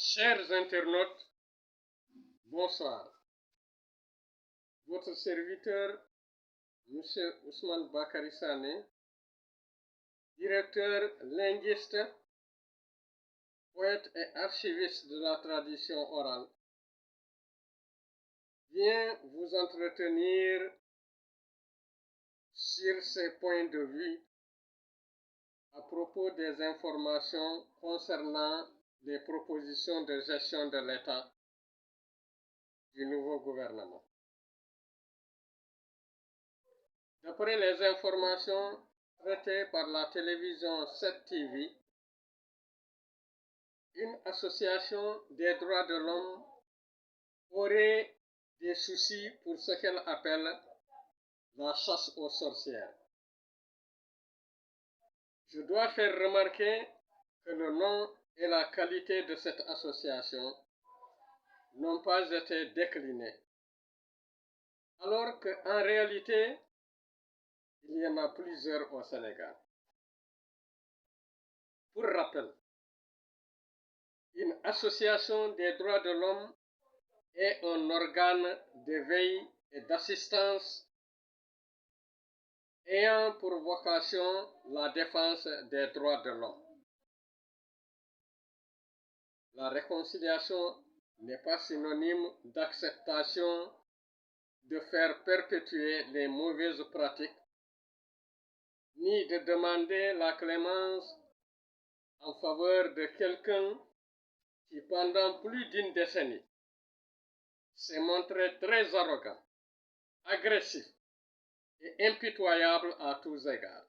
Chers internautes, bonsoir. Votre serviteur, M. Ousmane Bakary Sané, directeur linguiste, poète et archiviste de la tradition orale, vient vous entretenir sur ses points de vue à propos des informations concernant les propositions de gestion de l'État du nouveau gouvernement. D'après les informations traitées par la télévision 7 TV, une association des droits de l'homme aurait des soucis pour ce qu'elle appelle la chasse aux sorcières. Je dois faire remarquer que le nom et la qualité de cette association n'ont pas été déclinés, alors qu'en réalité, il y en a plusieurs au Sénégal. Pour rappel, une association des droits de l'homme est un organe de veille et d'assistance ayant pour vocation la défense des droits de l'homme. La réconciliation n'est pas synonyme d'acceptation de faire perpétuer les mauvaises pratiques, ni de demander la clémence en faveur de quelqu'un qui, pendant plus d'une décennie, s'est montré très arrogant, agressif et impitoyable à tous égards.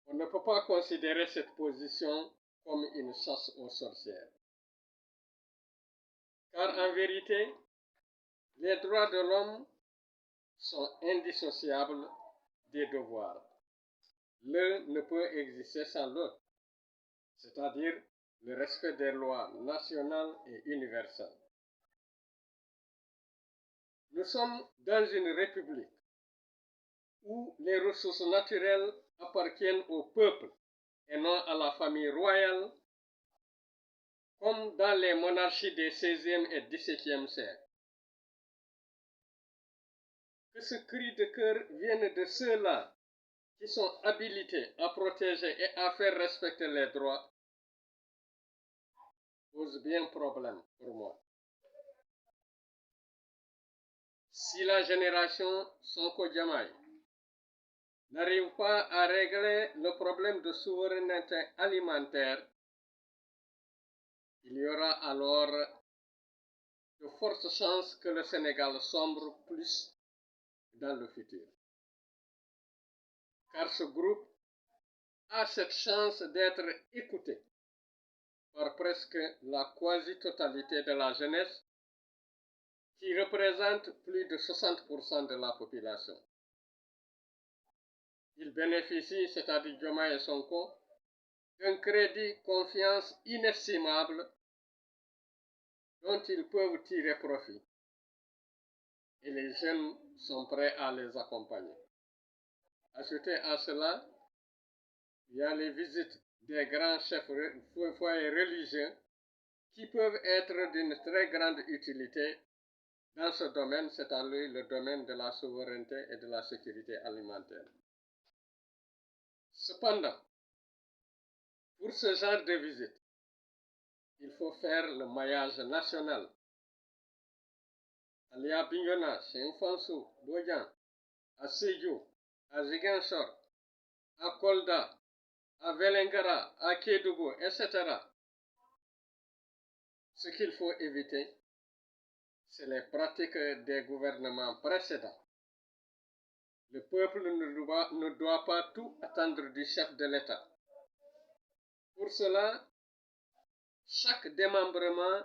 On ne peut pas considérer cette position comme une chasse aux sorcières. Car en vérité, les droits de l'homme sont indissociables des devoirs. L'un ne peut exister sans l'autre, c'est-à-dire le respect des lois nationales et universelles. Nous sommes dans une république où les ressources naturelles appartiennent au peuple et non à la famille royale, comme dans les monarchies des 16e et 17e siècles. Que ce cri de cœur vienne de ceux-là qui sont habilités à protéger et à faire respecter les droits pose bien problème pour moi. Si la génération Sonko Diomaye n'arrive pas à régler le problème de souveraineté alimentaire, il y aura alors de fortes chances que le Sénégal sombre plus dans le futur. Car ce groupe a cette chance d'être écouté par presque la quasi-totalité de la jeunesse qui représente plus de 60% de la population. Ils bénéficient, c'est-à-dire Diomaye et Sonko, d'un crédit confiance inestimable dont ils peuvent tirer profit. Et les jeunes sont prêts à les accompagner. Ajoutez à cela, il y a les visites des grands chefs foyers religieux qui peuvent être d'une très grande utilité dans ce domaine, c'est-à-dire le domaine de la souveraineté et de la sécurité alimentaire. Cependant, pour ce genre de visite, il faut faire le maillage national. À Bignona, chez Mfansou, Boyan, à Sédhiou, à Ziguinchor, à Kolda, à Vélingara, à Kédougou, etc. Ce qu'il faut éviter, c'est les pratiques des gouvernements précédents. Le peuple ne doit pas tout attendre du chef de l'État. Pour cela, chaque démembrement